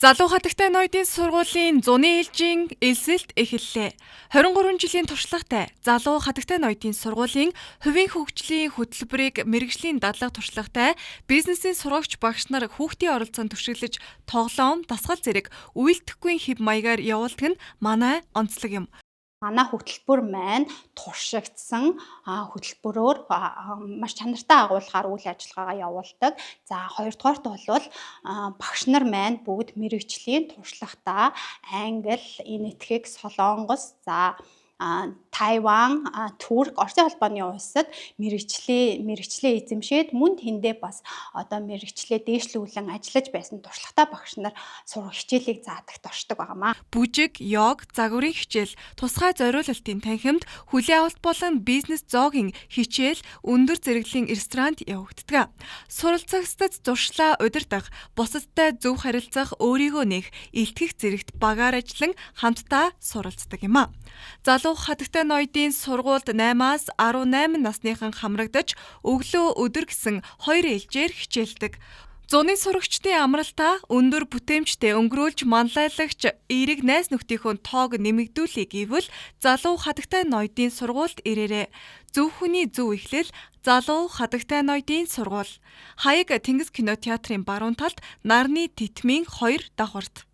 Залуу хатагтай ноёдын сургуулийн зуны ээлжийн элсэлт эхэллээ. 23 жилийн туршлагатай залуу хатагтай ноёдын сургуулийн хувийн хөгжлийн хөтөлбөрийг мэргэжлийн дадлага туршлагатай бизнесийн сургагч багш нар хүүхдийн оролцоонд түшиглэж тоглоом, дасгал зэрэг үйлдэхгүй хэв маягаар явуулдаг нь манай онцлог юм. Манай хөтөлбөр маань туршигдсан хөтөлбөрөөр маш чанартай агуулгаар үйл ажиллагаагаа явуулдаг. За хоёрдугаарт бол багш нар маань бүгд мэргэжлийн туршлагатай англи, энэтхэг, солонгос, Тайван, Турк, Оросын холбооны улсад мэргэжлээ эзэмшээд мөн тэндээ бас одоо мэргэжлээ дээшлүүлэн ажиллаж байсан туршлагатай багш нар хичээлийг заадагт оршдог байнамаа. Бүжиг, йог, загварын хичээл, тусгай зориулалтын танхимд, хүлээн авалт болон бизнес зоогийн хичээл, өндөр зэрэглэлийн ресторанд явагддаг. Суралцагчдад зуршлаа удирдах, бусадтай зөв харилцах, өөрийгөө нээх, илтгэх зэрэгт багаар ажиллан хамтдаа суралцдаг юм а. Залуу хатагтай ноёдын сургуульд 8-аас 18 насныхан хамрагдаж өглөө өдөр гэсэн 2 ээлжээр хичээлдэг. Зуны сурагчдын амралтаа өндөр бүтээмжтэй өнгөрүүлж манлайлагч эерэг найз нөхдийнхөө тоог нэмэгдүүлэе гэвэл залуу хатагтай ноёдын сургуульд ирээрэй. Зөв хүний зөв эхлэл залуу хатагтай ноёдын сургууль. Хаяг Тэнгис кинотеатрын баруун талд Нарны Титмийн 2 давхарт.